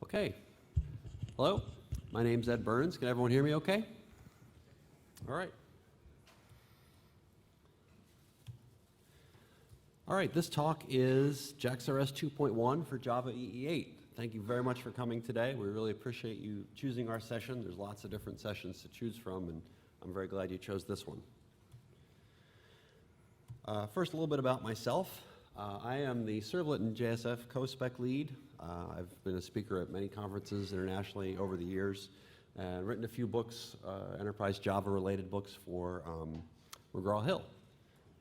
Okay. Hello, my name's Ed Burns. Can everyone hear me okay? All right. All right, this talk is JAX RS 2.1 for Java EE8. Thank you very much for coming today. We really appreciate you choosing our session. There's lots of different sessions to choose from, and I'm very glad you chose this one. First, a little bit about myself. I am the Servlet and JSF co-spec lead. I've been a speaker at many conferences internationally over the years and written a few books, enterprise Java-related books for McGraw-Hill.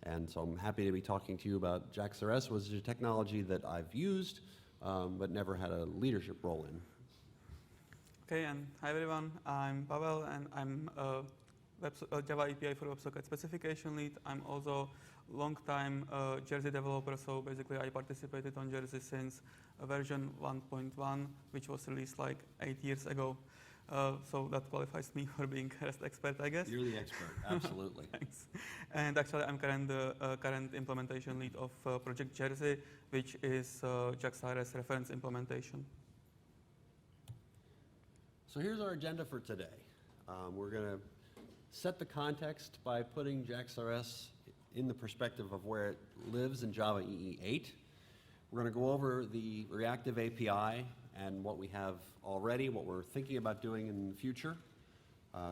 And so I'm happy to be talking to you about JAX RS, which is a technology that I've used but never had a leadership role in. Okay, and hi everyone. I'm Pavel, and I'm a Java API for WebSocket specification lead. I'm also long-time Jersey developer, so basically I participated on Jersey since version 1.1, which was released like 8 years ago. So that qualifies me for being a REST expert, I guess. You're the expert, absolutely. Thanks. And actually, I'm current implementation lead of Project Jersey, which is JAX RS reference implementation. So here's our agenda for today. We're going to set the context by putting JAX RS in the perspective of where it lives in Java EE8. We're going to go over the Reactive API and what we have already, what we're thinking about doing in the future.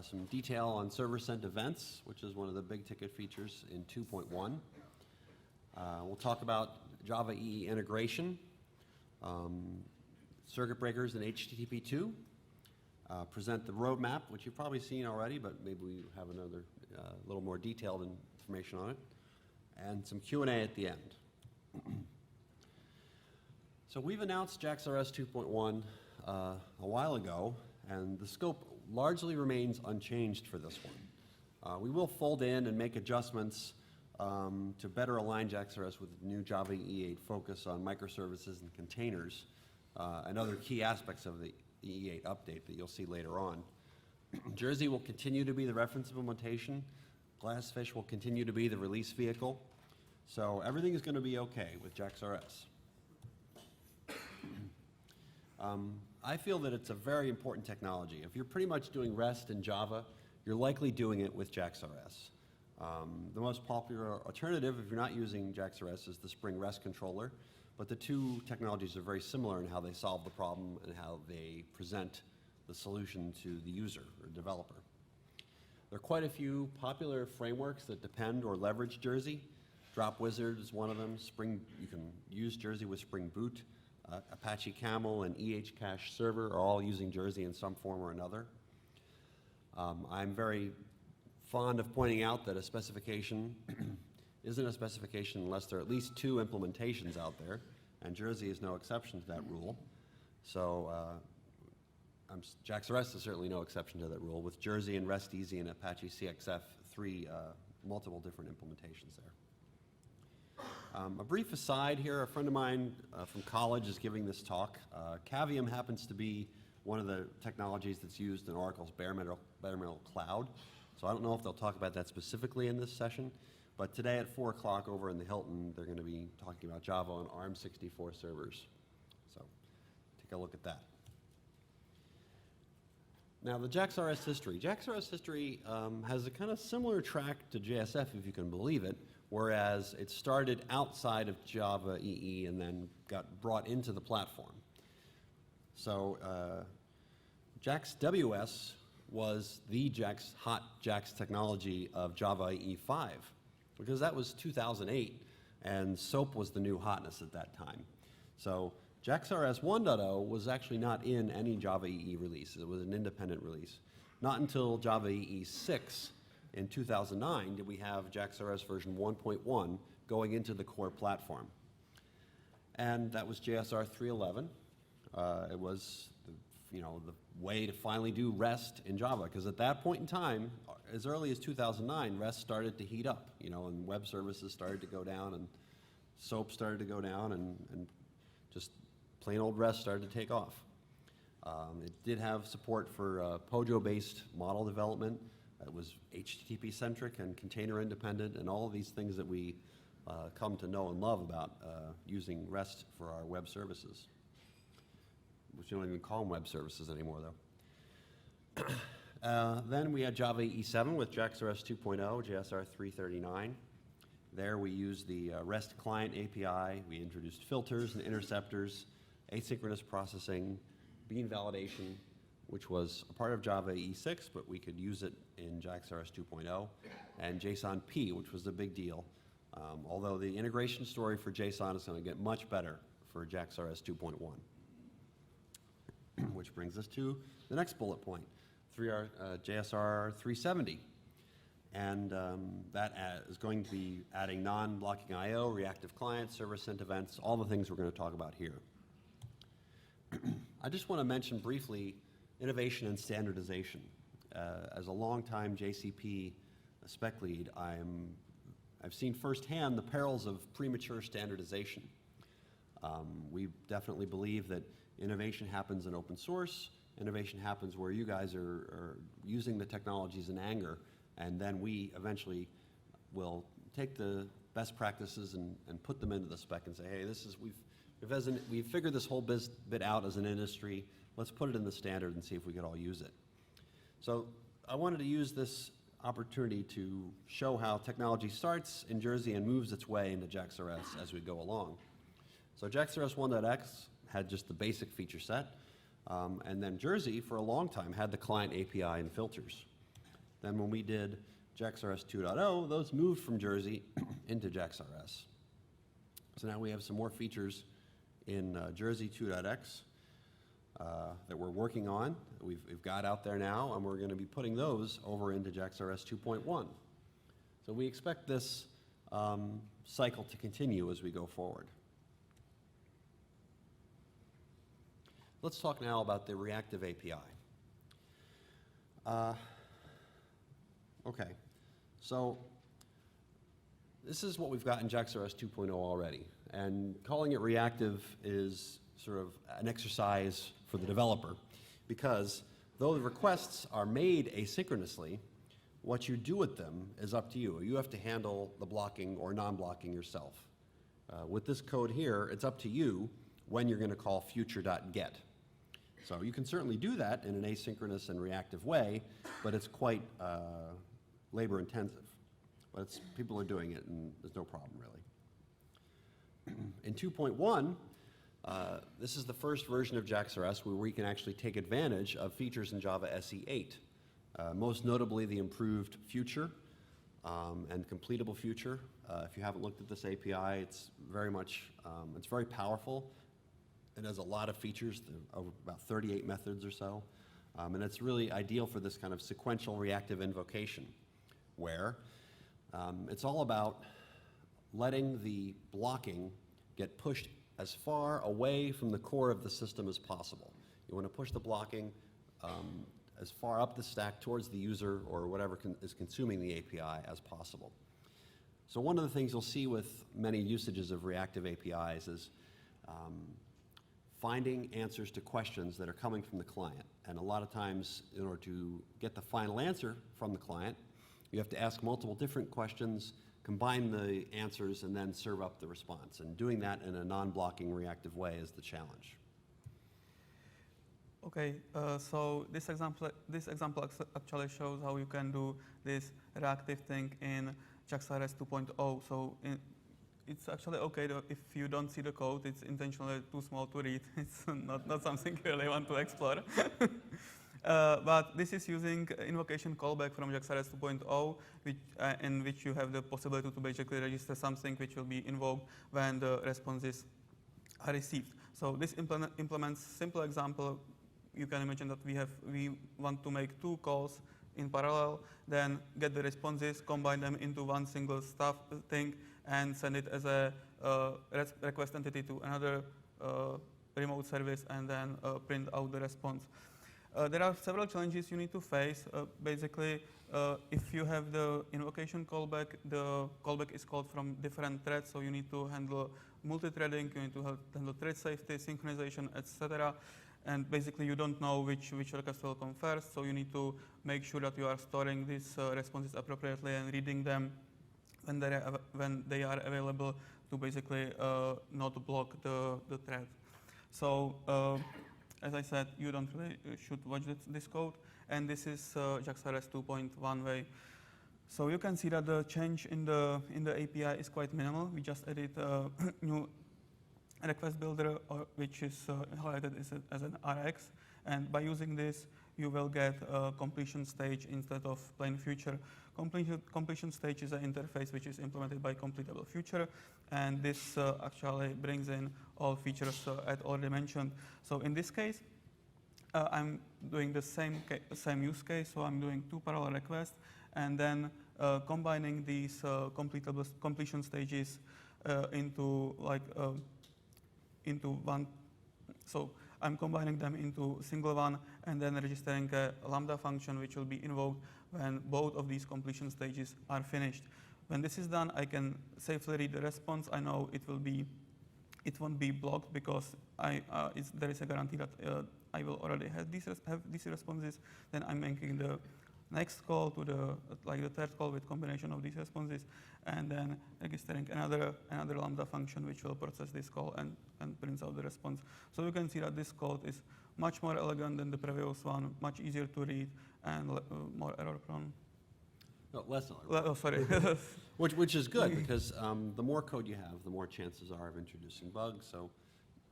Some detail on server-sent events, which is one of the big ticket features in 2.1. We'll talk about Java EE integration, circuit breakers in HTTP2, present the roadmap, which you've probably seen already, but maybe we have another little more detailed information on it, and some Q&A at the end. So we've announced JAX RS 2.1 a while ago, and the scope largely remains unchanged for this one. We will fold in and make adjustments to better align JAX RS with the new Java EE8 focus on microservices and containers and other key aspects of the EE8 update that you'll see later on. Jersey will continue to be the reference implementation. Glassfish will continue to be the release vehicle. So everything is going to be okay with JAX RS. I feel that it's a very important technology. If you're pretty much doing REST in Java, you're likely doing it with JAX RS. The most popular alternative, if you're not using JAX RS, is the Spring REST controller. But the two technologies are very similar in how they solve the problem and how they present the solution to the user or developer. There are quite a few popular frameworks that depend or leverage Jersey. Drop Wizard is one of them. You can use Jersey with Spring Boot. Apache Camel and Cache Server are all using Jersey in some form or another. I'm very fond of pointing out that a specification isn't a specification unless there are at least two implementations out there, and Jersey is no exception to that rule. So JAX RS is certainly no exception to that rule, with Jersey and REST Easy and Apache CXF, three multiple different implementations there. A brief aside here, a friend of mine from college is giving this talk. Cavium happens to be one of the technologies that's used in Oracle's bare metal cloud. So I don't know if they'll talk about that specifically in this session, but today at 4 o'clock over in the Hilton, they're going to be talking about Java on ARM64 servers. So take a look at that. Now the JAX RS history. JAX RS history has a kind of similar track to JSF, if you can believe it, whereas it started outside of Java EE and then got brought into the platform. So JAX WS was the hot JAX technology of Java EE5, because that was 2008, and SOAP was the new hotness at that time. So JAX RS 1.0 was actually not in any Java EE release. It was an independent release. Not until Java EE6 in 2009 did we have JAX RS version 1.1 going into the core platform. And that was JSR 3.11. It was the way to finally do REST in Java, because at that point in time, as early as 2009, REST started to heat up, and web services started to go down, and SOAP started to go down, and just plain old REST started to take off. It did have support for POJO-based model development. It was HTTP-centric and container-independent, and all of these things that we come to know and love about using REST for our web services. which you don't even call them web services anymore, though. Then we had Java E7 with JAX RS 2.0, JSR 339. There we used the REST client API. We introduced filters and interceptors, asynchronous processing, bean validation, which was a part of Java E6, but we could use it in JAX RS 2.0, and JSON-B, which was a big deal. Although the integration story for JSON is going to get much better for JAX RS 2.1. Which brings us to the next bullet point, JSR 370. And that is going to be adding non-blocking I/O, reactive clients, server-sent events, all the things we're going to talk about here. I just want to mention briefly innovation and standardization. As a longtime JCP spec lead, I've seen firsthand the perils of premature standardization. We definitely believe that innovation happens in open source. Innovation happens where you guys are using the technologies in anger, and then we eventually will take the best practices and put them into the spec and say, hey, we've figured this whole bit out as an industry. Let's put it in the standard and see if we could all use it. So I wanted to use this opportunity to show how technology starts in Jersey and moves its way into JAX RS as we go along. So JAX RS 1.x had just the basic feature set, and then Jersey, for a long time, had the client API and filters. Then when we did JAX RS 2.0, those moved from Jersey into JAX RS. So now we have some more features in Jersey 2.x that we're working on, we've got out there now, and we're going to be putting those over into JAX RS 2.1. So we expect this cycle to continue as we go forward. Let's talk now about the Reactive API. Okay, so this is what we've got in JAX RS 2.0 already, and calling it reactive is sort of an exercise for the developer, because though the requests are made asynchronously, what you do with them is up to you. You have to handle the blocking or non-blocking yourself. With this code here, it's up to you when you're going to call future.get. So you can certainly do that in an asynchronous and reactive way, but it's quite labor intensive. But people are doing it, and there's no problem really. In 2.1, this is the first version of JAX RS where we can actually take advantage of features in Java SE 8. Most notably the improved future and CompletableFuture. If you haven't looked at this API, it's very powerful. It has a lot of features, about 38 methods or so. And it's really ideal for this kind of sequential reactive invocation, where it's all about letting the blocking get pushed as far away from the core of the system as possible. You want to push the blocking as far up the stack towards the user or whatever is consuming the API as possible. So one of the things you'll see with many usages of reactive APIs is finding answers to questions that are coming from the client. And a lot of times, in order to get the final answer from the client, you have to ask multiple different questions, combine the answers, and then serve up the response. And doing that in a non-blocking reactive way is the challenge. Okay, so this example actually shows how you can do this reactive thing in JAX RS 2.0. So it's actually okay if you don't see the code. It's intentionally too small to read. It's not something you really want to explore. But this is using invocation callback from JAX RS 2.0, in which you have the possibility to basically register something which will be invoked when the responses are received. So this implements simple example. You can imagine that we want to make two calls in parallel, then get the responses, combine them into one single thing, and send it as a request entity to another remote service, and then print out the response. There are several challenges you need to face. Basically, if you have the invocation callback, the callback is called from different threads, so you need to handle multi-threading, you need to handle thread safety, synchronization, etc. And basically, you don't know which request will come first, so you need to make sure that you are storing these responses appropriately and reading them when they are available to basically not block the thread. So as I said, you don't really should watch this code. And this is JAX RS 2.1 way. So you can see that the change in the API is quite minimal. We just added a new request builder, which is highlighted as an RX. And by using this, you will get a completion stage instead of plain future. Completion stage is an interface which is implemented by CompletableFuture, and this actually brings in all features Ed already mentioned. So in this case, I'm doing the same use case, so I'm doing 2 parallel requests, and then combining these completion stages into one. So I'm combining them into single one, and then registering a Lambda function which will be invoked when both of these completion stages are finished. When this is done, I can safely read the response. I know it won't be blocked because there is a guarantee that I will already have these responses. Then I'm making the next call to the third call with combination of these responses, and then registering another Lambda function which will process this call and prints out the response. So you can see that this code is much more elegant than the previous one, much easier to read, and more error prone. No, less error. Oh, sorry. Which is good, because the more code you have, the more chances are of introducing bugs. So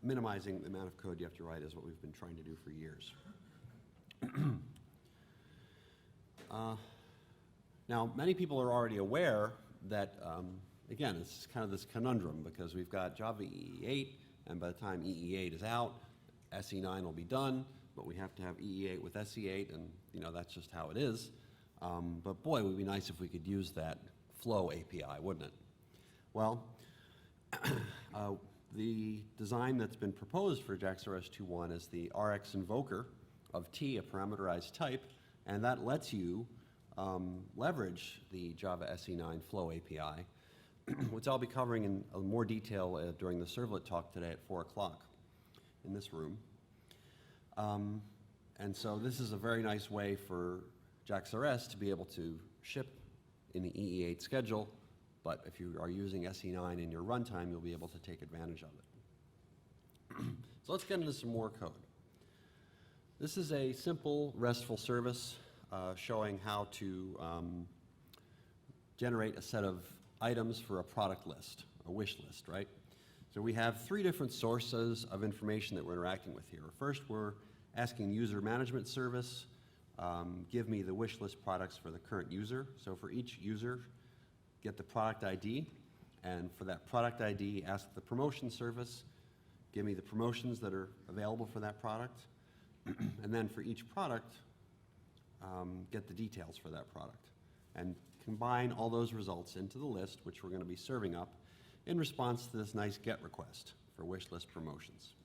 minimizing the amount of code you have to write is what we've been trying to do for years. Now, many people are already aware that, again, it's kind of this conundrum, because we've got Java EE8, and by the time EE8 is out, SE9 will be done, but we have to have EE8 with SE8, and that's just how it is. But boy, it would be nice if we could use that flow API, wouldn't it? Well, the design that's been proposed for JAX RS 2.1 is the RX invoker of T, a parameterized type, and that lets you leverage the Java SE9 flow API, which I'll be covering in more detail during the servlet talk today at 4 o'clock in this room. And so this is a very nice way for JAX RS to be able to ship in the EE8 schedule, but if you are using SE9 in your runtime, you'll be able to take advantage of it. So let's get into some more code. This is a simple RESTful service showing how to generate a set of items for a product list, a wish list, right? So we have 3 different sources of information that we're interacting with here. First, we're asking user management service, give me the wish list products for the current user. So for each user, get the product ID, and for that product ID, ask the promotion service, give me the promotions that are available for that product, and then for each product, get the details for that product, and combine all those results into the list, which we're going to be serving up in response to this nice GET request for wish list promotions.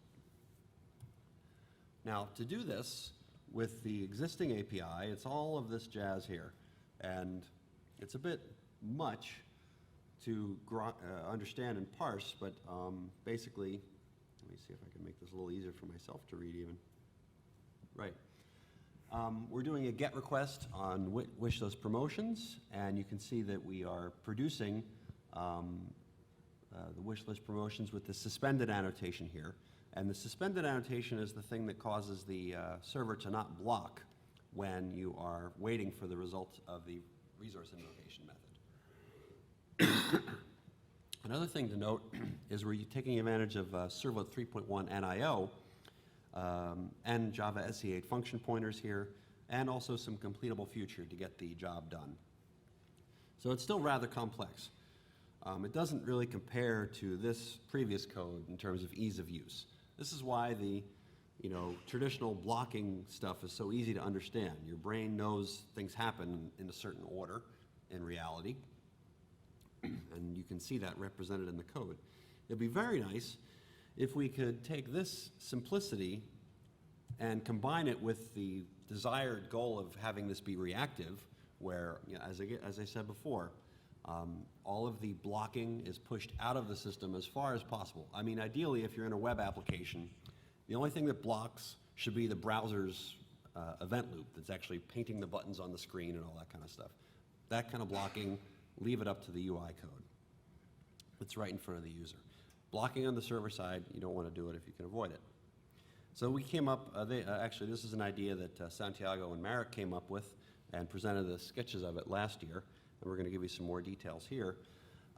Now, to do this with the existing API, it's all of this jazz here, and it's a bit much to understand and parse, but basically, let me see if I can make this a little easier for myself to read even. Right. We're doing a GET request on wish list promotions, and you can see that we are producing the wish list promotions with the suspended annotation here. And the suspended annotation is the thing that causes the server to not block when you are waiting for the results of the resource invocation method. Another thing to note is we're taking advantage of Servlet 3.1 NIO and Java SE8 function pointers here, and also some CompletableFuture to get the job done. So it's still rather complex. It doesn't really compare to this previous code in terms of ease of use. This is why the traditional blocking stuff is so easy to understand. Your brain knows things happen in a certain order in reality, and you can see that represented in the code. It'd be very nice if we could take this simplicity and combine it with the desired goal of having this be reactive, where, as I said before, all of the blocking is pushed out of the system as far as possible. I mean, ideally, if you're in a web application, the only thing that blocks should be the browser's event loop that's actually painting the buttons on the screen and all that kind of stuff. That kind of blocking, leave it up to the UI code. It's right in front of the user. Blocking on the server side, you don't want to do it if you can avoid it. So we came up, actually this is an idea that Santiago and Marek came up with and presented the sketches of it last year, and we're going to give you some more details here.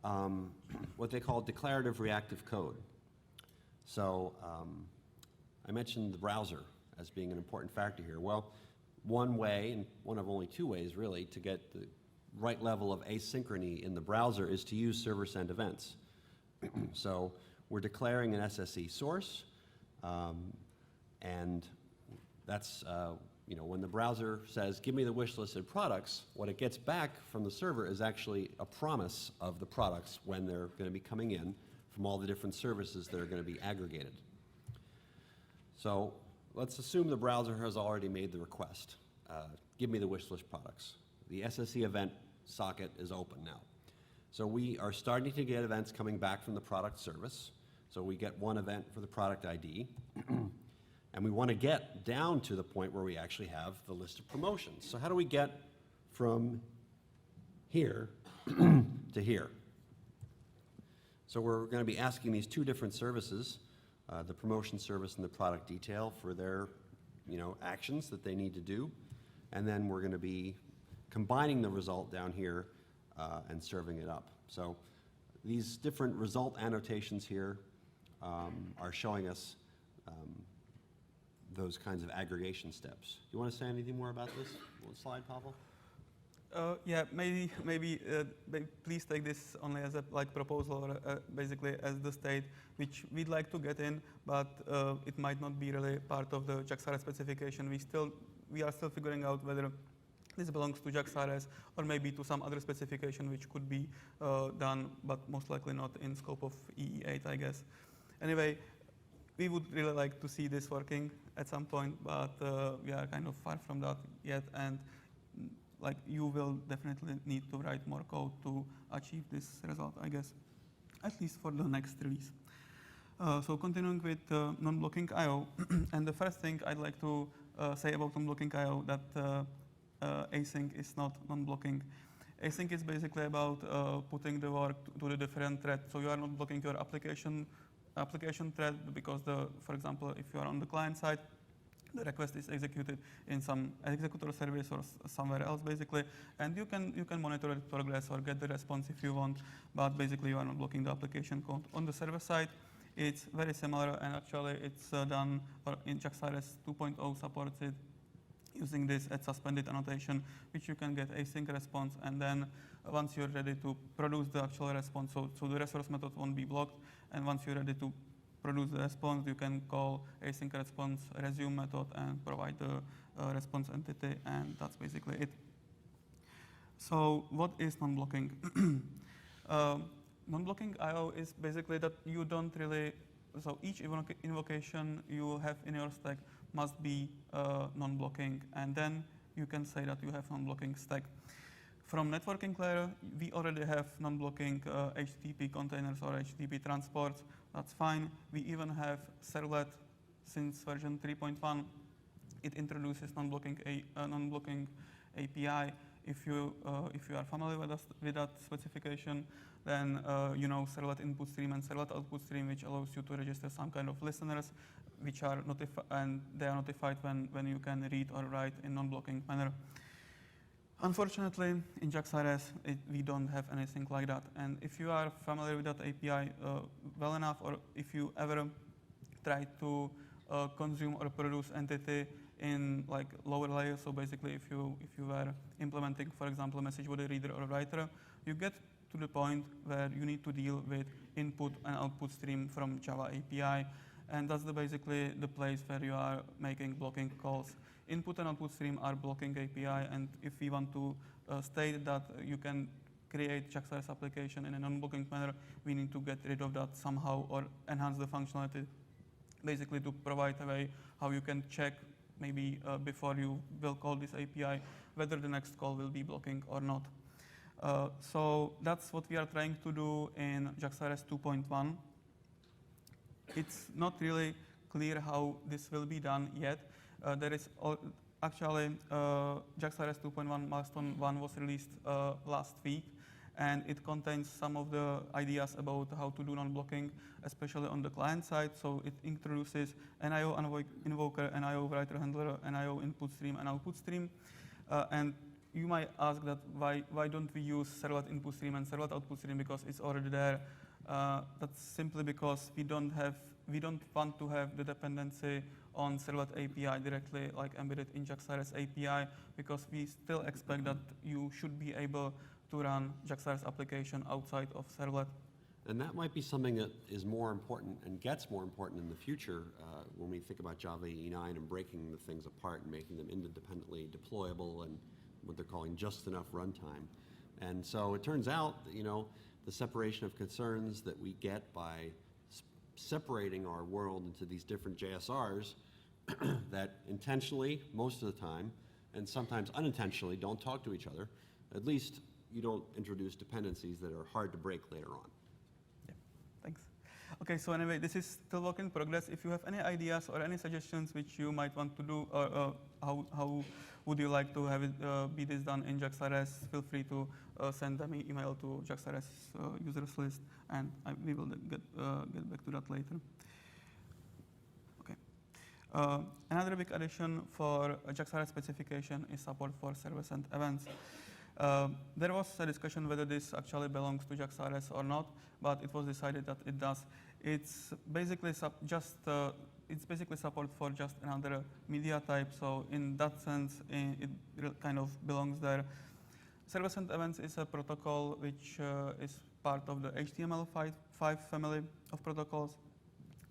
What they call declarative reactive code. So I mentioned the browser as being an important factor here. Well, one way, and one of only two ways really, to get the right level of asynchrony in the browser is to use server-send events. So we're declaring an SSE source, and that's when the browser says, give me the wish listed products, what it gets back from the server is actually a promise of the products when they're going to be coming in from all the different services that are going to be aggregated. So let's assume the browser has already made the request. Give me the wish list products. The SSE event socket is open now. So we are starting to get events coming back from the product service. So we get one event for the product ID. And we want to get down to the point where we actually have the list of promotions. So how do we get from here to here? So we're going to be asking these two different services, the promotion service and the product detail, for their actions that they need to do. And then we're going to be combining the result down here and serving it up. So these different result annotations here are showing us those kinds of aggregation steps. You want to say anything more about this slide, Pavel? Yeah, maybe please take this only as a proposal or basically as the state which we'd like to get in, but it might not be really part of the JAX RS specification. We are still figuring out whether this belongs to JAX RS or maybe to some other specification which could be done, but most likely not in scope of EE8, I guess. Anyway, we would really like to see this working at some point, but we are kind of far from that yet, and you will definitely need to write more code to achieve this result, I guess, at least for the next release. So continuing with non-blocking I/O, and the first thing I'd like to say about non-blocking I/O that async is not non-blocking. Async is basically about putting the work to the different thread. So you are not blocking your application thread because, for example, if you are on the client side, the request is executed in some executor service or somewhere else, basically, and you can monitor its progress or get the response if you want, but basically you are not blocking the application code. On the server side, it's very similar, and actually it's done, or in JAX RS 2.0 supports it, using this at suspended annotation, which you can get async response, and then once you're ready to produce the actual response, so the resource method won't be blocked, and once you're ready to produce the response, you can call async response resume method and provide the response entity, and that's basically it. So what is non-blocking? Non-blocking I/O is basically that you don't really, so each invocation you have in your stack must be non-blocking, and then you can say that you have non-blocking stack. From networking layer, we already have non-blocking HTTP containers or HTTP transports. That's fine. We even have servlet since version 3.1. It introduces non-blocking API. If you are familiar with that specification, then you know servlet input stream and servlet output stream, which allows you to register some kind of listeners, which are and they are notified when you can read or write in non-blocking manner. Unfortunately, in JAX RS, we don't have anything like that. And if you are familiar with that API well enough, or if you ever try to consume or produce entity in lower layers, so basically if you were implementing, for example, a message body reader or writer, you get to the point where you need to deal with input and output stream from Java API. And that's basically the place where you are making blocking calls. Input and output stream are blocking API, and if we want to state that you can create JAX RS application in a non-blocking manner, we need to get rid of that somehow or enhance the functionality, basically to provide a way how you can check maybe before you will call this API whether the next call will be blocking or not. So that's what we are trying to do in JAX RS 2.1. It's not really clear how this will be done yet. There is actually JAX RS 2.1 milestone 1 was released last week, and it contains some of the ideas about how to do non-blocking, especially on the client side. So it introduces an IO invoker, an IO writer handler, an IO input stream, and output stream. And you might ask that why don't we use servlet input stream and servlet output stream because it's already there. That's simply because we don't want to have the dependency on servlet API directly, like embedded in JAX RS API, because we still expect that you should be able to run JAX RS application outside of servlet. And that might be something that is more important and gets more important in the future when we think about Java EE9 and breaking the things apart and making them independently deployable and what they're calling just enough runtime. And so it turns out that, the separation of concerns that we get by separating our world into these different JSRs that intentionally, most of the time, and sometimes unintentionally, don't talk to each other, at least you don't introduce dependencies that are hard to break later on. Yeah, thanks. Okay, so anyway, this is still work in progress. If you have any ideas or any suggestions which you might want to do, or how would you like to have it be this done in JAX RS, feel free to send them an email to JAX RS users list, and we will get back to that later. Okay. Another big addition for JAX RS specification is support for servers and events. There was a discussion whether this actually belongs to JAX RS or not, but it was decided that it does. It's basically it's basically support for just another media type, so in that sense, it kind of belongs there. Servers and events is a protocol which is part of the HTML5 family of protocols,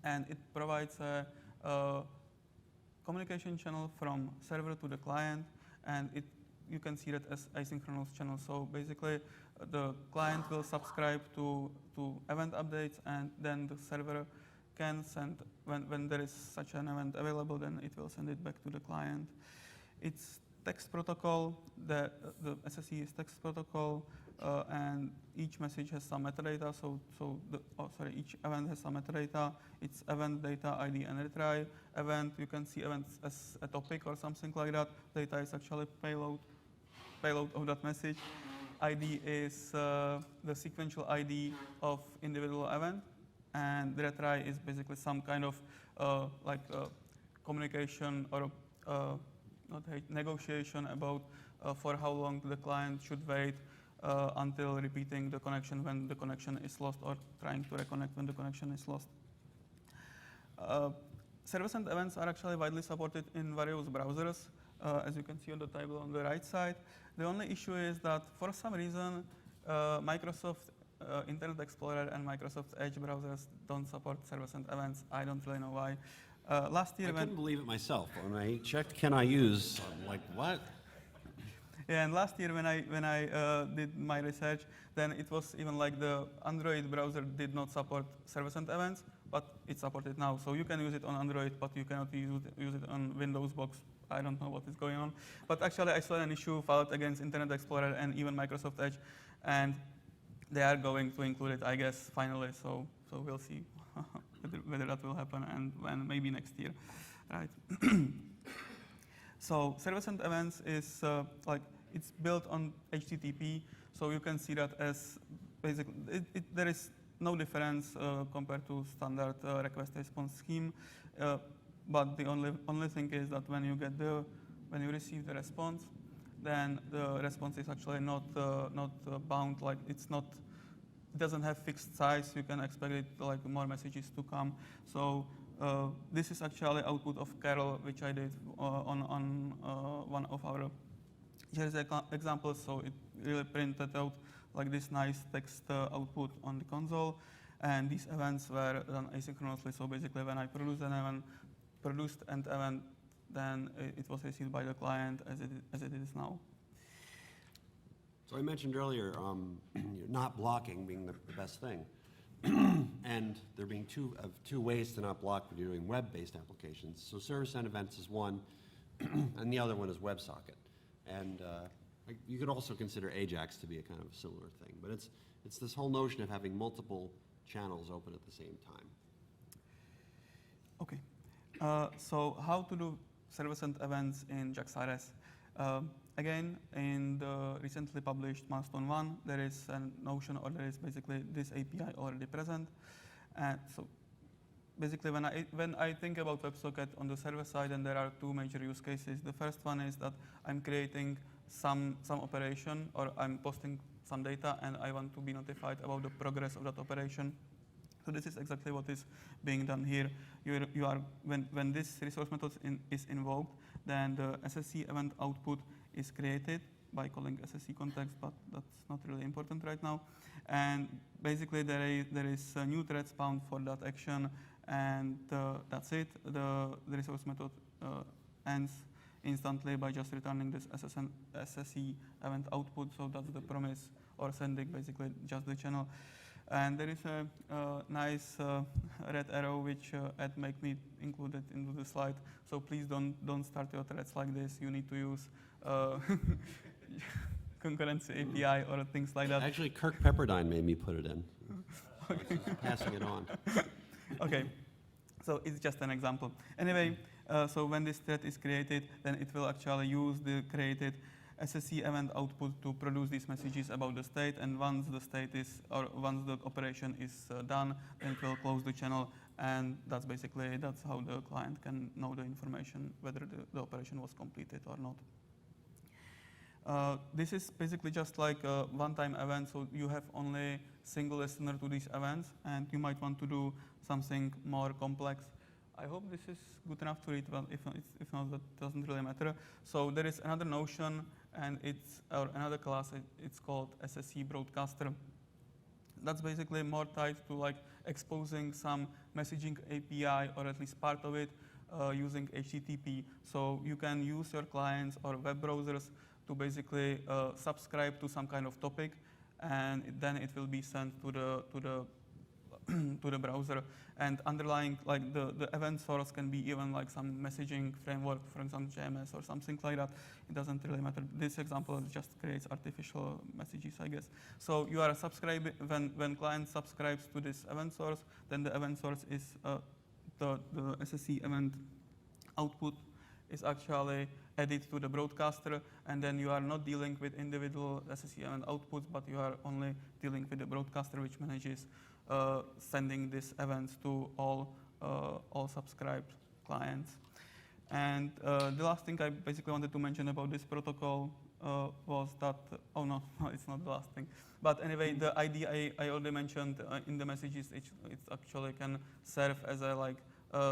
and it provides a communication channel from server to the client, and you can see that as asynchronous channel. So basically, the client will subscribe to event updates, and then the server can send, when there is such an event available, then it will send it back to the client. It's text protocol, the SSE is text protocol, and each message has some metadata, each event has some metadata. It's event, data, ID, and retry. Event, you can see events as a topic or something like that. Data is actually payload of that message. ID is the sequential ID of individual event, and the retry is basically some kind of communication or negotiation about for how long the client should wait until repeating the connection when the connection is lost, or trying to reconnect when the connection is lost. Servers and events are actually widely supported in various browsers, as you can see on the table on the right side. The only issue is that for some reason, Microsoft Internet Explorer and Microsoft Edge browsers don't support servers and events. I don't really know why. Last year, I couldn't believe it myself. When I checked can I use, I'm like, what? Yeah, and last year when I did my research, then it was even like the Android browser did not support servers and events, but it's supported now. So you can use it on Android, but you cannot use it on Windows box. I don't know what is going on. But actually, I saw an issue filed against Internet Explorer and even Microsoft Edge, and they are going to include it, I guess, finally. So we'll see whether that will happen, and when, maybe next year, right? So servers and events is it's built on HTTP, so you can see that as basically there is no difference compared to standard request response scheme. But the only thing is that when you receive the response, then the response is actually not bound. Like it doesn't have fixed size. You can expect it like more messages to come. So this is actually output of Carol, which I did on one of our JSON examples. So it really printed out like this nice text output on the console, and these events were done asynchronously. So basically, when I produced an event, then it was received by the client as it is now. So I mentioned earlier not blocking being the best thing. And there being two ways to not block when you're doing web-based applications. So service and events is one, and the other one is WebSocket. And you could also consider AJAX to be a kind of a similar thing. But it's this whole notion of having multiple channels open at the same time. Okay. So how to do servers and events in JAX RS? Again, in the recently published milestone 1, there is a notion, or there is basically this API already present. And so basically, when I think about WebSocket on the server side, and there are two major use cases. The first one is that I'm creating some operation, or I'm posting some data, and I want to be notified about the progress of that operation. So this is exactly what is being done here. You are when this resource method is invoked, then the SSE event output is created by calling SSE context, but that's not really important right now. And basically, there is a new thread spawned for that action, and that's it. The resource method ends instantly by just returning this SSE event output. So that's the promise, or sending basically just the channel. And there is a nice red arrow which Ed made me include it into the slide. So please don't start your threads like this. You need to use concurrency API or things like that. Actually, Kirk Pepperdine made me put it in. Okay. Passing it on. Okay, so it's just an example. Anyway, so when this thread is created, then it will actually use the created SSE event output to produce these messages about the state, and once the state is, or once the operation is done, then it will close the channel, and that's how the client can know the information whether the operation was completed or not. This is basically just like a one-time event, so you have only single listener to these events, and you might want to do something more complex. I hope this is good enough to read, well, if not, that doesn't really matter. So there is another notion, and or another class, it's called SSE broadcaster. That's basically more tied to like exposing some messaging API, or at least part of it, using HTTP. So you can use your clients or web browsers to basically subscribe to some kind of topic, and then it will be sent to the browser. And underlying, like the event source can be even like some messaging framework, for example, JMS or something like that. It doesn't really matter. This example just creates artificial messages, I guess. So you are subscribing, when client subscribes to this event source, then the event source is the SSE event output is actually added to the broadcaster, and then you are not dealing with individual SSE event outputs, but you are only dealing with the broadcaster, which manages sending these events to all subscribed clients. And the last thing I basically wanted to mention about this protocol was that, oh no, it's not the last thing. But anyway, the ID I already mentioned in the messages, it actually can serve as a like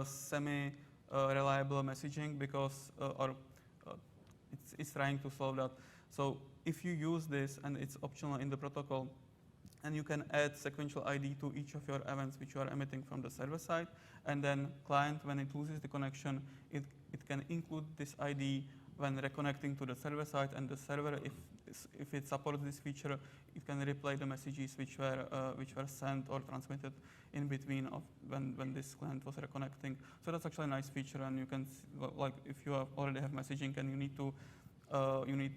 semi-reliable messaging, because, it's trying to solve that. So if you use this, and it's optional in the protocol, and you can add sequential ID to each of your events which you are emitting from the server side, and then client, when it loses the connection, it can include this ID when reconnecting to the server side, and the server, if it supports this feature, it can replay the messages which were sent or transmitted in between of when this client was reconnecting. So that's actually a nice feature, and you can like if you already have messaging and you need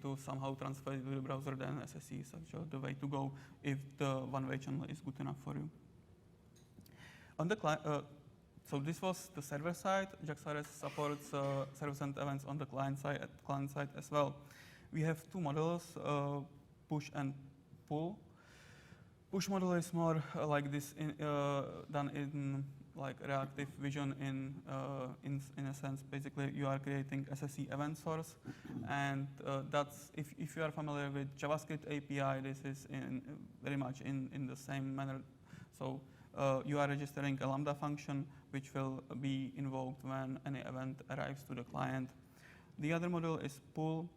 to somehow transfer it to the browser, then SSE is actually the way to go if the one-way channel is good enough for you. On the client, so this was the server side. JAX RS supports server-sent events on the client side as well. We have two models, push and pull. Push model is more like this done in like reactive vision in a sense. Basically, you are creating SSE event source, and that's if you are familiar with JavaScript API, this is very much in the same manner. So you are registering a Lambda function which will be invoked when any event arrives to the client. The other model is pull,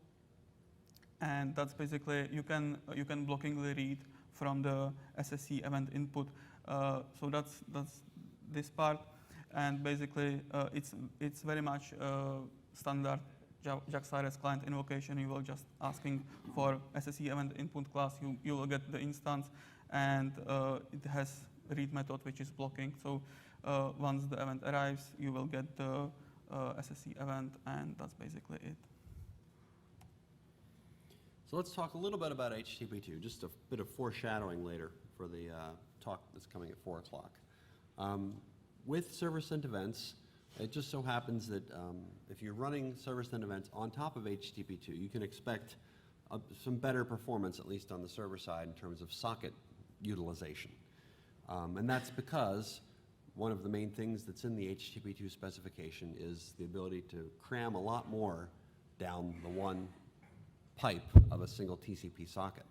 and that's basically you can blockingly read from the SSE event input. So that's this part, and basically it's very much standard JAX RS client invocation. You will just asking for SSE event input class. You will get the instance, and it has read method which is blocking. So once the event arrives, you will get the SSE event, and that's basically it. So let's talk a little bit about HTTP2, just a bit of foreshadowing later for the talk that's coming at 4 o'clock. With server-sent events, It just so happens that if you're running server-side events on top of HTTP2, you can expect some better performance, at least on the server side, in terms of socket utilization. And that's because one of the main things that's in the HTTP2 specification is the ability to cram a lot more down the one pipe of a single TCP socket.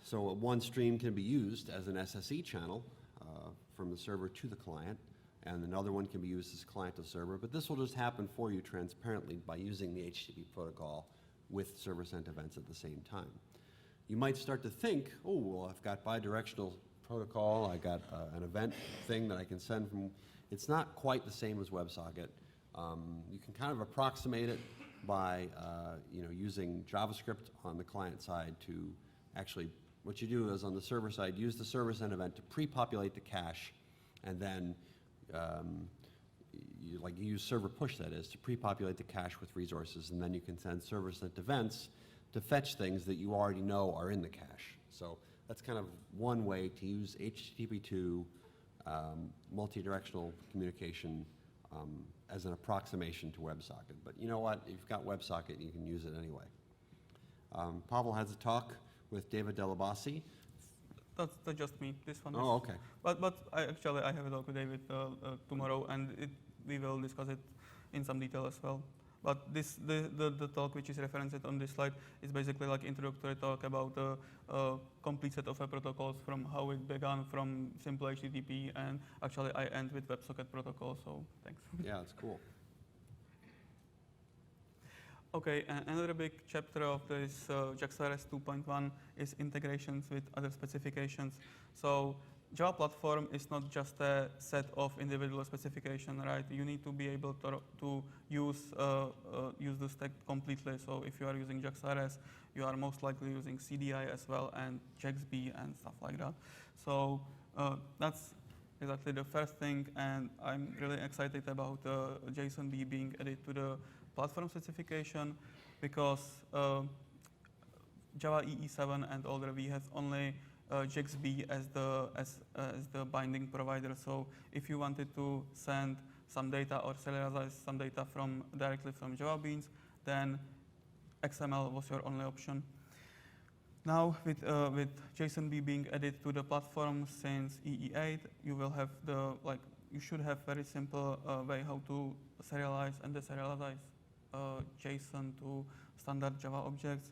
So one stream can be used as an SSE channel from the server to the client, and another one can be used as client to server, but this will just happen for you transparently by using the HTTP protocol with server-sent events at the same time. You might start to think, oh, well, I've got bidirectional protocol, I got an event thing that I can send from. It's not quite the same as WebSocket. You can kind of approximate it by using JavaScript on the client side to actually, what you do is on the server side, use the server-sent event to pre-populate the cache, and then you use server push, that is, to pre-populate the cache with resources, and then you can send server-sent events to fetch things that you already know are in the cache. So that's kind of one way to use HTTP2 multi-directional communication as an approximation to WebSocket. But you know what? If you've got WebSocket, you can use it anyway. Pavel has a talk with David Delabasi. That's just me. This one. Oh, okay. But I have a talk with David tomorrow, and we will discuss it in some detail as well. But the talk which is referenced on this slide is basically like introductory talk about a complete set of protocols from how it began from simple HTTP, and actually I end with WebSocket protocol. So thanks. Yeah, that's cool. Okay, another big chapter of this JAX RS 2.1 is integrations with other specifications. So Java platform is not just a set of individual specifications, right? You need to be able to use the stack completely. So if you are using JAX RS, you are most likely using CDI as well, and JAX-B and stuff like that. So that's exactly the first thing, and I'm really excited about JSON-B being added to the platform specification, because Java EE7 and older, we have only JAX-B as the binding provider. So if you wanted to send some data or serialize some data directly from Java Beans, then XML was your only option. Now with JSON-B being added to the platform since EE8, you will have you should have very simple way how to serialize and deserialize JSON to standard Java objects.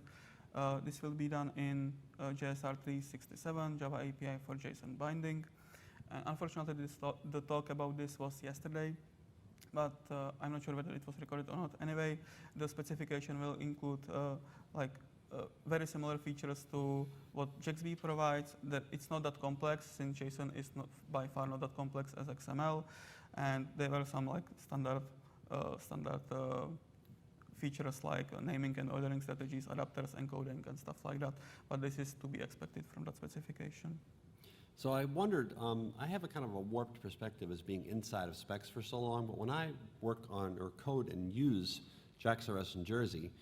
This will be done in JSR 367, Java API for JSON binding. And unfortunately, the talk about this was yesterday, but I'm not sure whether it was recorded or not. Anyway, the specification will include very similar features to what JAX-B provides. That it's not that complex, since JSON is by far not that complex as XML, and there were some standard features like naming and ordering strategies, adapters, encoding, and stuff like that. But this is to be expected from that specification. So I wondered, I have a kind of a warped perspective as being inside of specs for so long, but when I work on or code and use JAX RS in Jersey,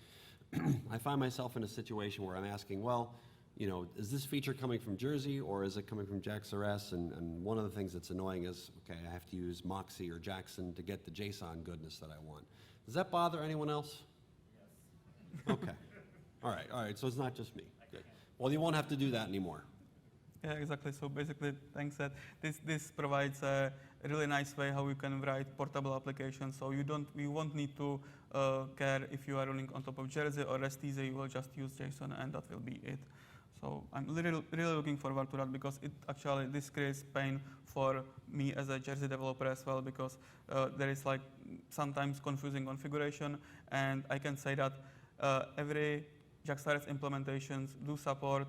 I find myself in a situation where I'm asking, well, is this feature coming from Jersey or is it coming from JAX RS? And one of the things that's annoying is, okay, I have to use Moxie or Jackson to get the JSON goodness that I want. Does that bother anyone else? Yes. Okay. All right. So it's not just me. Good. Well, you won't have to do that anymore. Yeah, exactly. So basically, thanks that this provides a really nice way how you can write portable applications. So you won't need to care if you are running on top of Jersey or REST-easy. You will just use JSON, and that will be it. So I'm really looking forward to that, because this creates pain for me as a Jersey developer as well, because there is sometimes confusing configuration, and I can say that every JAX RS implementations do support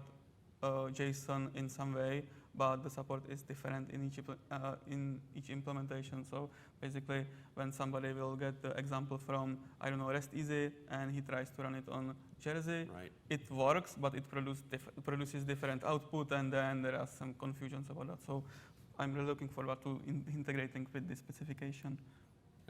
JSON in some way, but the support is different in each implementation. So basically, when somebody will get the example from, I don't know, REST-easy, and he tries to run it on Jersey, right, it works, but it produces different output, and then there are some confusions about that. So I'm really looking forward to integrating with this specification.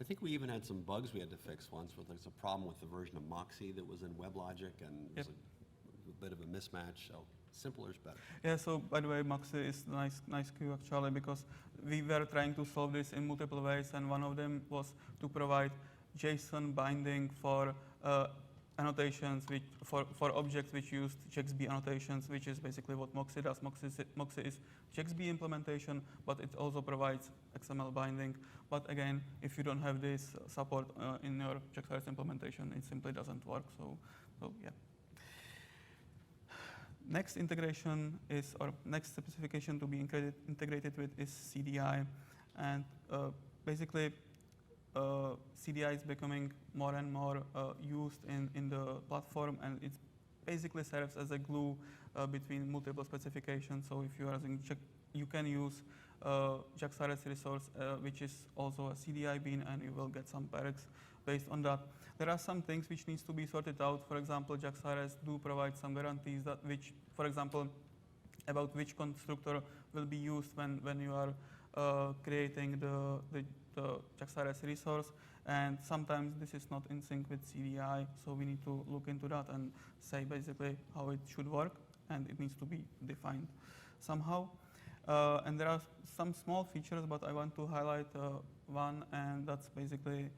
I think we even had some bugs we had to fix once, where there's a problem with the version of Moxie that was in WebLogic, and it was a bit of a mismatch. So simpler is better. Yeah, so by the way, Moxie is nice queue actually, because we were trying to solve this in multiple ways, and one of them was to provide JSON binding for annotations for objects which used JAX-B annotations, which is basically what Moxie does. Moxie is JAX-B implementation, but it also provides XML binding. But again, if you don't have this support in your JAX RS implementation, it simply doesn't work. So yeah. Next integration is, or next specification to be integrated with is CDI, and basically CDI is becoming more and more used in the platform, and it basically serves as a glue between multiple specifications. So if you are using you can use JAX RS resource, which is also a CDI bean, and you will get some perks based on that. There are some things which needs to be sorted out. For example, JAX RS do provide some guarantees that for example, about which constructor will be used when you are creating the JAX RS resource, and sometimes this is not in sync with CDI, so we need to look into that and say basically how it should work, and it needs to be defined somehow. And there are some small features, but I want to highlight one, and that's basically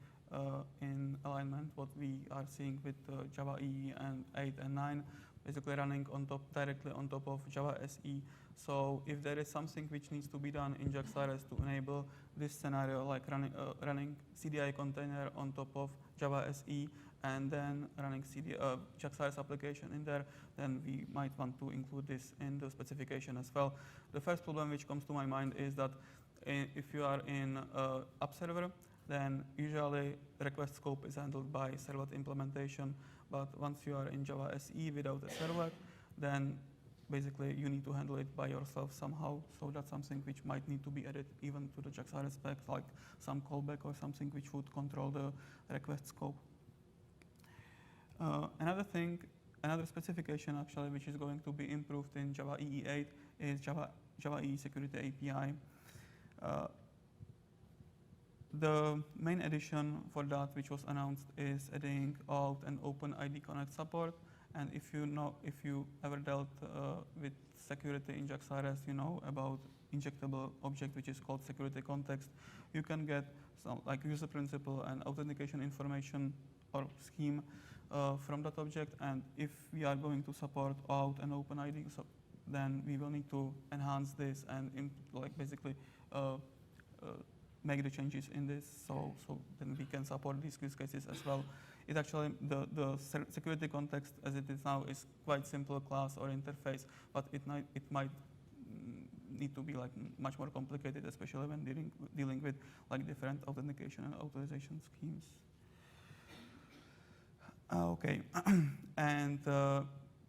in alignment what we are seeing with Java EE and 8 and 9, basically running directly on top of Java SE. So if there is something which needs to be done in JAX RS to enable this scenario, like running CDI container on top of Java SE and then running JAX RS application in there, then we might want to include this in the specification as well. The first problem which comes to my mind is that if you are in app server, then usually request scope is handled by servlet implementation. But once you are in Java SE without a servlet, then basically you need to handle it by yourself somehow. So that's something which might need to be added even to the JAX RS spec, like some callback or something which would control the request scope. Another specification actually which is going to be improved in Java EE 8 is Java EE Security API. The main addition for that which was announced is adding alt and OpenID Connect support. And if you ever dealt with security in JAX RS, you know about injectable object which is called security context. You can get some like user principal and authentication information or scheme from that object. And if we are going to support alt and OpenID, then we will need to enhance this and basically make the changes in this, so then we can support these use cases as well. It actually, the security context as it is now is quite simple class or interface, but it might need to be like much more complicated, especially when dealing with like different authentication and authorization schemes. Okay, and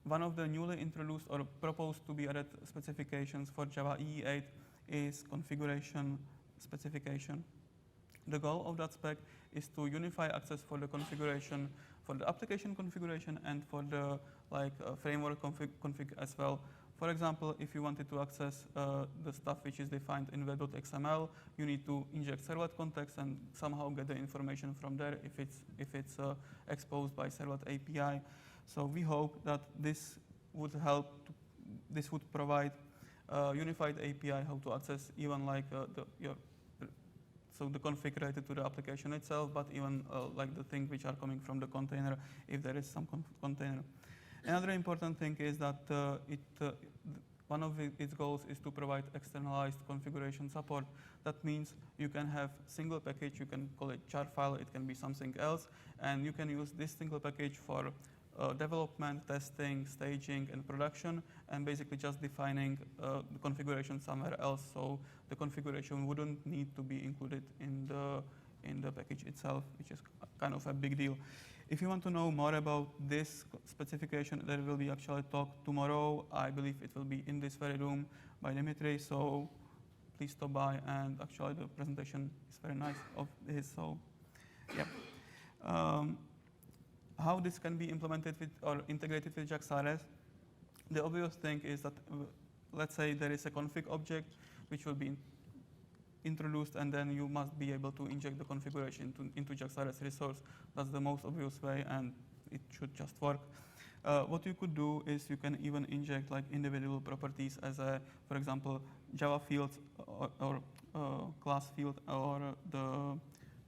one of the newly introduced or proposed to be added specifications for Java EE 8 is configuration specification. The goal of that spec is to unify access for the configuration, for the application configuration, and for the framework config as well. For example, if you wanted to access the stuff which is defined in web.xml, you need to inject servlet context and somehow get the information from there if it's exposed by servlet API. So we hope that this would help. This would provide unified API how to access even like the config related to the application itself, but even like the things which are coming from the container if there is some container. Another important thing is that one of its goals is to provide externalized configuration support. That means you can have single package, you can call it jar file, it can be something else, and you can use this single package for development, testing, staging, and production, and basically just defining the configuration somewhere else. So the configuration wouldn't need to be included in the package itself, which is kind of a big deal. If you want to know more about this specification, there will be actually a talk tomorrow. I believe it will be in this very room by Dimitri, so please stop by. And actually the presentation is very nice of his, so yeah. How this can be implemented with or integrated with JAX RS? The obvious thing is that, let's say there is a config object which will be introduced, and then you must be able to inject the configuration into JAX RS resource. That's the most obvious way, and it should just work. What you could do is you can even inject like individual properties as for example, Java fields or class field or the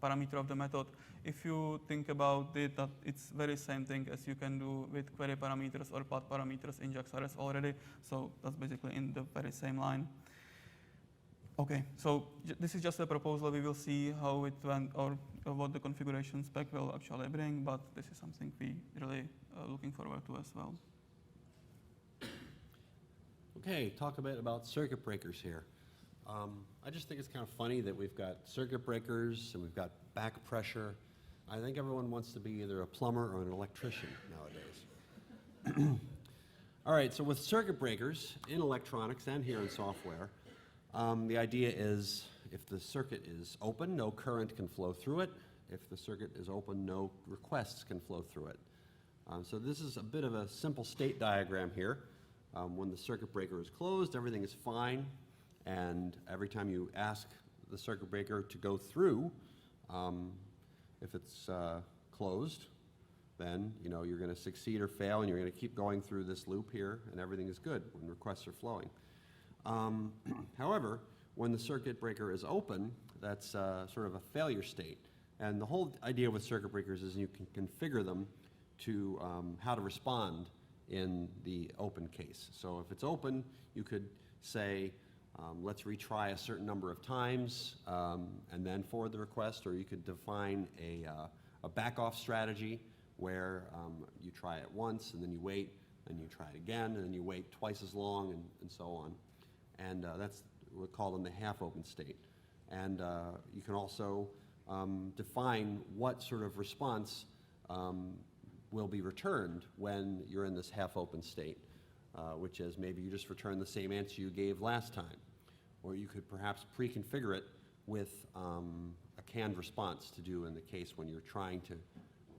parameter of the method. If you think about it, that it's very same thing as you can do with query parameters or path parameters in JAX RS already. So that's basically in the very same line. Okay, so this is just a proposal. We will see how it went or what the configuration spec will actually bring, but this is something we really looking forward to as well. Okay, talk a bit about circuit breakers here. I just think it's kind of funny that we've got circuit breakers and we've got back pressure. I think everyone wants to be either a plumber or an electrician nowadays. All right, so with circuit breakers in electronics and here in software, the idea is if the circuit is open, no current can flow through it. If the circuit is open, no requests can flow through it. So this is a bit of a simple state diagram here. When the circuit breaker is closed, everything is fine. And every time you ask the circuit breaker to go through, if it's closed, then you're going to succeed or fail, and you're going to keep going through this loop here, and everything is good when requests are flowing. However, when the circuit breaker is open, that's sort of a failure state. And the whole idea with circuit breakers is you can configure them to how to respond in the open case. So if it's open, you could say, let's retry a certain number of times and then forward the request, or you could define a back-off strategy where you try it once and then you wait and you try it again and then you wait twice as long and so on. And that's what we call in the half-open state. And you can also define what sort of response will be returned when you're in this half-open state, which is maybe you just return the same answer you gave last time. Or you could perhaps pre-configure it with a canned response to do in the case when you're trying to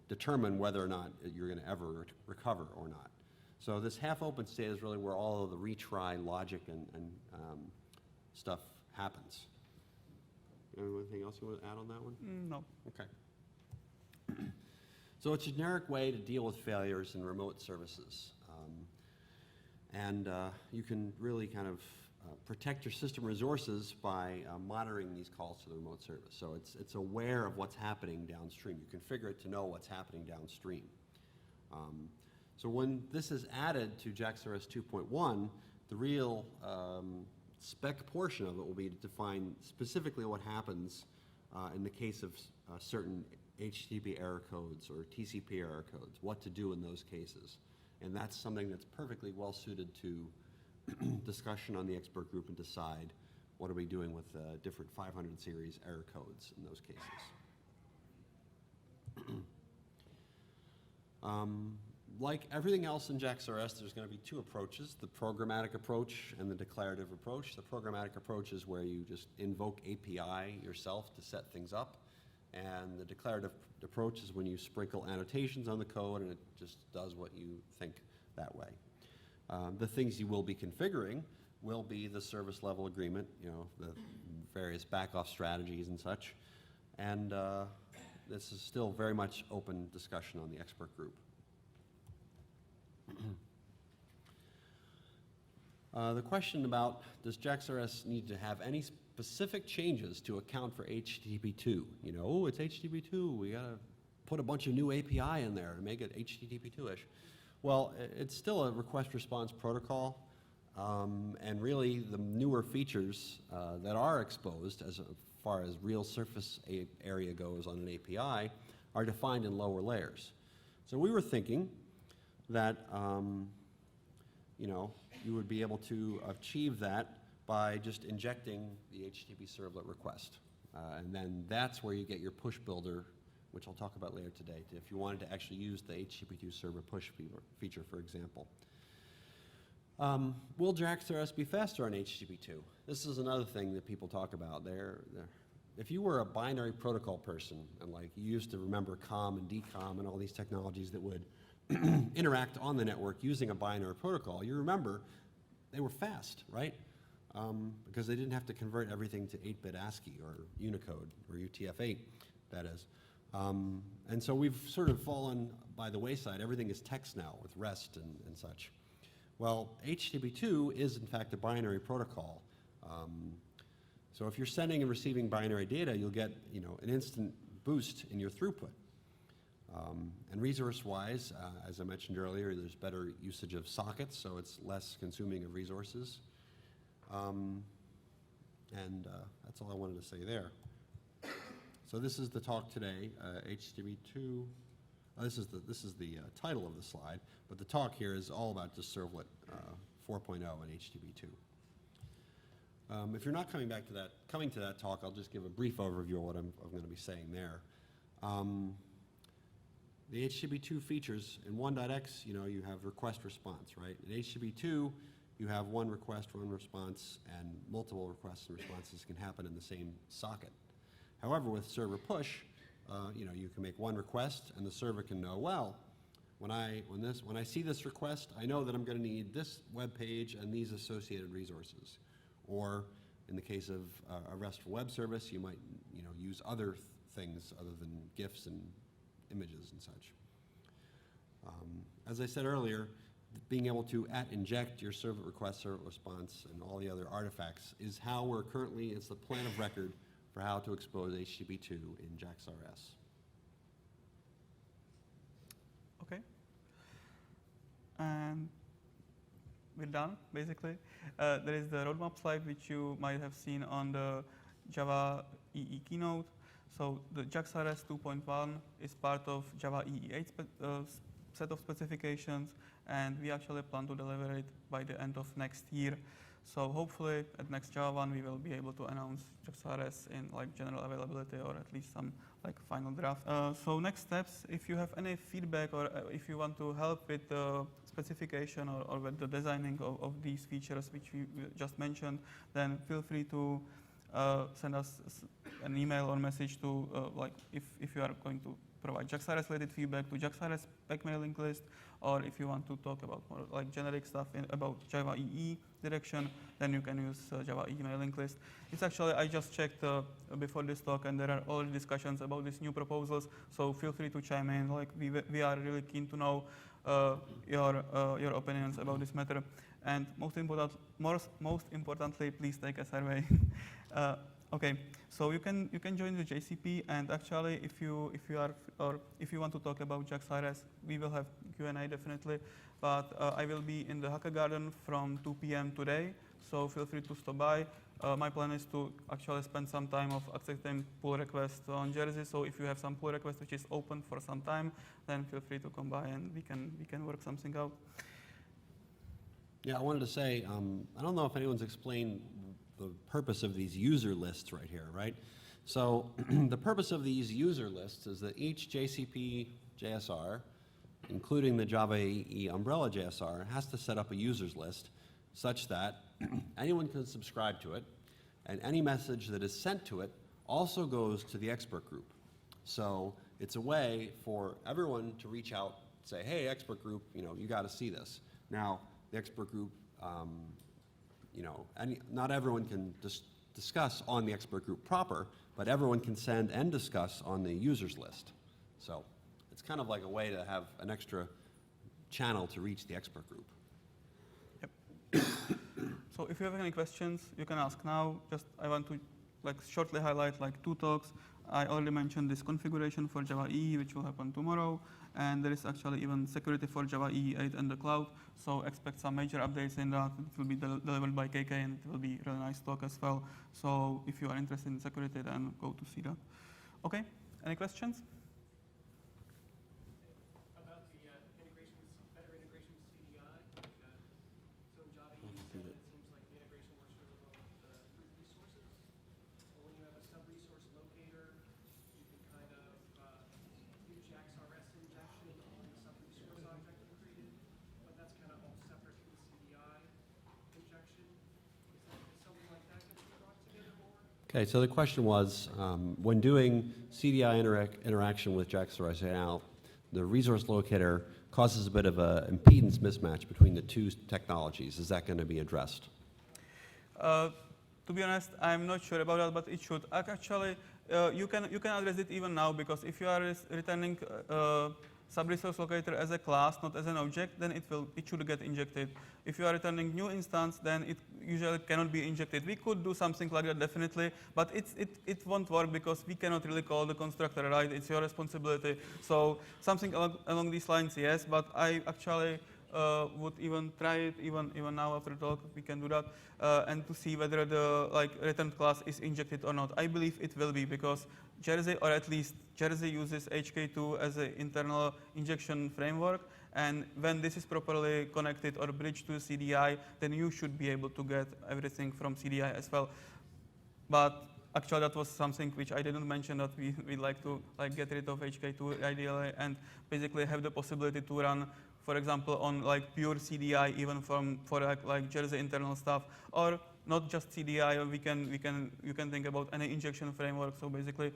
determine whether or not you're going to ever recover or not. So this half-open state is really where all of the retry logic and stuff happens. Anything else you want to add on that one? No. Okay. So it's a generic way to deal with failures in remote services. You can really kind of protect your system resources by monitoring these calls to the remote service. So it's aware of what's happening downstream. You configure it to know what's happening downstream. So when this is added to JAX RS 2.1, the real spec portion of it will be to define specifically what happens in the case of certain HTTP error codes or TCP error codes, what to do in those cases. And that's something that's perfectly well suited to discussion on the expert group and decide what are we doing with different 500 series error codes in those cases. Like everything else in JAX RS, there's going to be two approaches, the programmatic approach and the declarative approach. The programmatic approach is where you just invoke API yourself to set things up. And the declarative approach is when you sprinkle annotations on the code and it just does what you think that way. The things you will be configuring will be the service level agreement, the various back-off strategies and such. And this is still very much open discussion on the expert group. The question about, does JAX RS need to have any specific changes to account for HTTP2? It's HTTP2, we gotta put a bunch of new API in there to make it HTTP2-ish. Well, it's still a request response protocol, and really the newer features that are exposed as far as real surface area goes on an API are defined in lower layers. So we were thinking that you would be able to achieve that by just injecting the HTTP servlet request. And then that's where you get your push builder, which I'll talk about later today, if you wanted to actually use the HTTP2 server push feature, for example. Will JAX RS be faster on HTTP2? This is another thing that people talk about. If you were a binary protocol person, and you used to remember COM and DCOM and all these technologies that would interact on the network using a binary protocol, you remember they were fast, right? Because they didn't have to convert everything to 8-bit ASCII or Unicode or UTF-8, that is. And so we've sort of fallen by the wayside. Everything is text now with REST and such. Well, HTTP2 is in fact a binary protocol. So if you're sending and receiving binary data, you'll get an instant boost in your throughput. And resource-wise, as I mentioned earlier, there's better usage of sockets, so it's less consuming of resources. That's all I wanted to say there. So this is the talk today, HTTP2. This is the title of the slide, but the talk here is all about just Servlet 4.0 and HTTP2. If you're not coming to that talk, I'll just give a brief overview of what I'm going to be saying there. The HTTP2 features in 1.x, you have request response, right? In HTTP2, you have one request, one response, and multiple requests and responses can happen in the same socket. However, with server push, you can make one request, and the server can know, well, when I see this request, I know that I'm going to need this web page and these associated resources. Or in the case of a RESTful web service, you might use other things other than GIFs and images and such. As I said earlier, being able to @inject your servlet request, servlet response, and all the other artifacts is how we're currently, it's the plan of record for how to expose HTTP2 in JAX RS. Okay. And we're done, basically. There is the roadmap slide, which you might have seen on the Java EE keynote. So the JAX RS 2.1 is part of Java EE 8 set of specifications, and we actually plan to deliver it by the end of next year. So hopefully at next Java 1 we will be able to announce JAX RS in general availability, or at least some final draft. So next steps, if you have any feedback, or if you want to help with the specification or with the designing of these features which we just mentioned, then feel free to send us an email or message to if you are going to provide JAX RS related feedback to JAX RS spec mailing list, or if you want to talk about more generic stuff about Java EE direction, then you can use Java EE mailing list. It's actually, I just checked before this talk, and there are already discussions about these new proposals, so feel free to chime in. We are really keen to know your opinions about this matter. And most importantly, please take a survey. Okay, so you can join the JCP, and actually, if you want to talk about JAX RS, we will have Q&A definitely. But I will be in the Hacker Garden from 2 p.m. today, so feel free to stop by. My plan is to actually spend some time of accepting pull requests on Jersey. So if you have some pull request which is open for some time, then feel free to come by and we can work something out. Yeah, I wanted to say, I don't know if anyone's explained the purpose of these user lists right here, right? So the purpose of these user lists is that each JCP JSR, including the Java EE umbrella JSR, has to set up a users list such that anyone can subscribe to it, and any message that is sent to it also goes to the expert group. So it's a way for everyone to reach out, say, hey, expert group, you got to see this. Now, the expert group, not everyone can discuss on the expert group proper, but everyone can send and discuss on the users list. So it's kind of like a way to have an extra channel to reach the expert group. Yep. So if you have any questions, you can ask now. I want to shortly highlight 2 talks. I already mentioned this configuration for Java EE, which will happen tomorrow. And there is actually even security for Java EE 8 in the cloud. So expect some major updates in that. It will be delivered by KK, and it will be a really nice talk as well. So if you are interested in security, then go to see that. Okay, any questions? About the better integration with CDI. So in Java EE 7, it seems like the integration works really well with resources. But when you have a sub-resource locator, you can kind of do JAX RS injection on the sub-resource object you created, but that's kind of all separate from the CDI injection. Is something like that going to be brought together more? Okay, so the question was, when doing CDI interaction with JAX RS now, the resource locator causes a bit of an impedance mismatch between the two technologies. Is that going to be addressed? To be honest, I'm not sure about that, but it should. Actually, you can address it even now, because if you are returning sub-resource locator as a class, not as an object, then it should get injected. If you are returning new instance, then it usually cannot be injected. We could do something like that definitely, but it won't work because we cannot really call the constructor, right? It's your responsibility. So something along these lines, yes, but I actually would even try it, even now after the talk, we can do that, and to see whether the returned class is injected or not. I believe it will be because Jersey, or at least Jersey, uses HK2 as an internal injection framework, and when this is properly connected or bridged to CDI, then you should be able to get everything from CDI as well. But actually, that was something which I didn't mention, that we like to get rid of HK2 ideally and basically have the possibility to run, for example, on pure CDI, even for Jersey internal stuff, or not just CDI. You can think about any injection framework. So basically,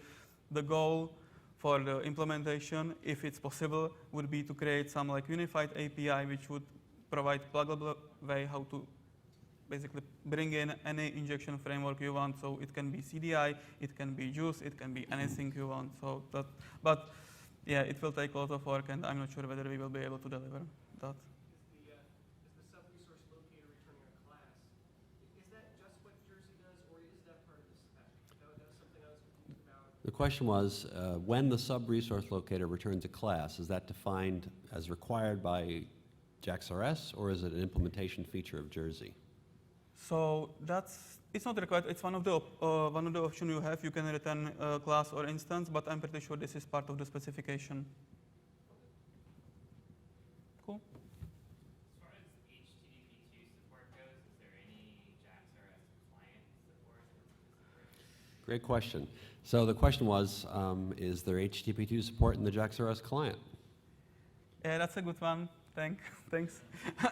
the goal for the implementation, if it's possible, would be to create some unified API which would provide pluggable way how to basically bring in any injection framework you want. So it can be CDI, it can be JUice, it can be anything you want. So that, but yeah, it will take a lot of work, and I'm not sure whether we will be able to deliver that. Is the sub-resource locator returning a class? Is that just what Jersey does, or is that part of the spec? That was something I was confused about. The question was, when the sub-resource locator returns a class, is that defined as required by JAX RS, or is it an implementation feature of Jersey? So it's not required. It's one of the options you have. You can return a class or instance, but I'm pretty sure this is part of the specification. Cool. As far as HTTP2 support goes, is there any JAX RS client support? Great question. So the question was, is there HTTP2 support in the JAX RS client? Yeah, that's a good one. Thanks.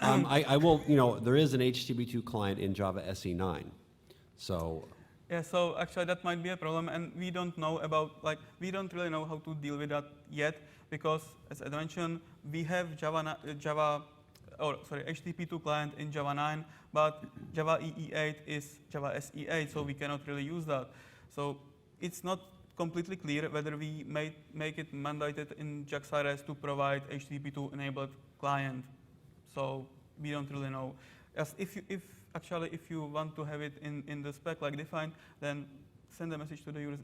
I will, there is an HTTP2 client in Java SE9. So yeah, so actually that might be a problem, and we don't know about, we don't really know how to deal with that yet, because as I mentioned, we have HTTP2 client in Java 9, but Java EE8 is Java SE8, so we cannot really use that. So it's not completely clear whether we make it mandated in JAX RS to provide HTTP2 enabled client. So we don't really know. As if you want to have it in the spec defined, then send a message to the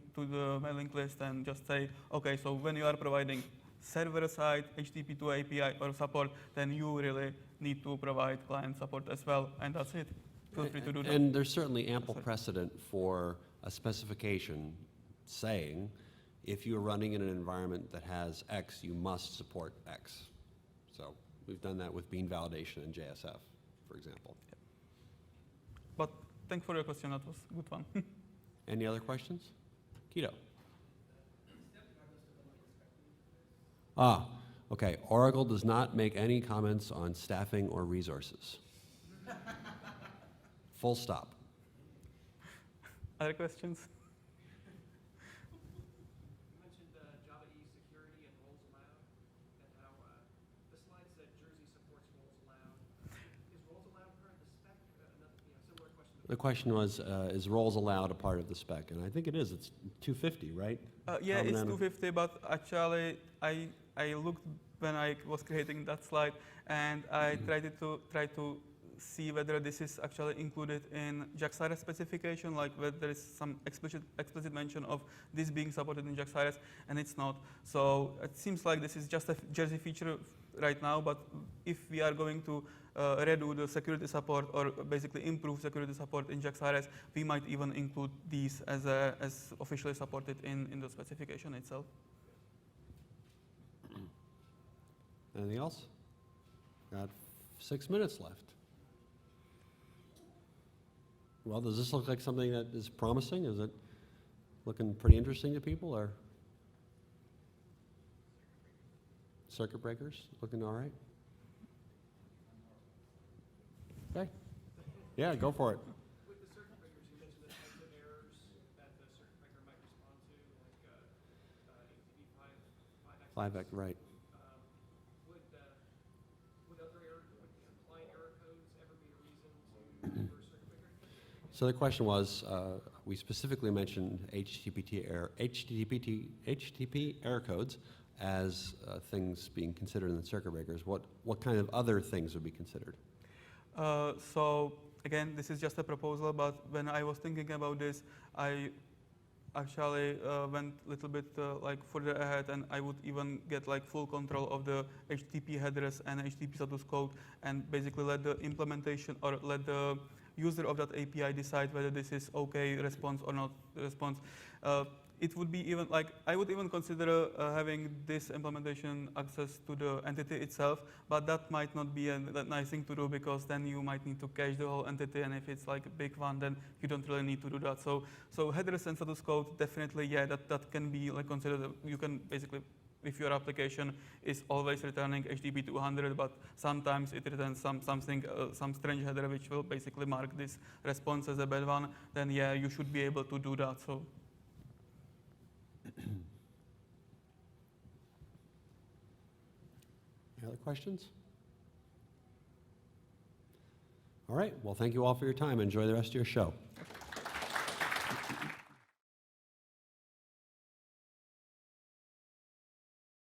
mailing list and just say, okay, so when you are providing server-side HTTP2 API or support, then you really need to provide client support as well, and that's it. Feel free to do that. And there's certainly ample precedent for a specification saying, if you're running in an environment that has X, you must support X. So we've done that with bean validation and JSF, for example. Yeah. But thanks for your question. That was a good one. Any other questions? Keto. Okay. Oracle does not make any comments on staffing or resources. Full stop. Other questions? You mentioned Java EE security and roles allowed, and how the slide said Jersey supports roles allowed. Is roles allowed part of the spec? Similar question. The question was, is roles allowed a part of the spec? And I think it is. It's 250, right? Yeah, it's 250, but actually I looked when I was creating that slide, and I tried to see whether this is actually included in JAX RS specification, whether there is some explicit mention of this being supported in JAX RS, and it's not. So it seems like this is just a Jersey feature right now, but if we are going to redo the security support or basically improve security support in JAX RS, we might even include these as officially supported in the specification itself. Anything else? Got 6 minutes left. Well, does this look like something that is promising? Is it looking pretty interesting to people, or circuit breakers looking all right? Okay. Yeah, go for it. With the circuit breakers, you mentioned the types of errors that the circuit breaker might respond to, like HTTP 5x. 5x, right. Would other client error codes ever be a reason to reverse circuit breaker? So the question was, we specifically mentioned HTTP error codes as things being considered in the circuit breakers, what kind of other things would be considered? So again, this is just a proposal, but when I was thinking about this, I actually went a little bit like further ahead, and I would even get like full control of the HTTP headers and HTTP status code, and basically let the implementation or let the user of that API decide whether this is okay response or not response. It would be even like, I would even consider having this implementation access to the entity itself, but that might not be a nice thing to do, because then you might need to cache the whole entity, and if it's like a big one, then you don't really need to do that. So headers and status code, definitely, yeah, that can be like considered. You can basically, if your application is always returning HTTP 200, but sometimes it returns some strange header which will basically mark this response as a bad one, then yeah, you should be able to do that. So. Any other questions? All right, well, thank you all for your time. Enjoy the rest of your show.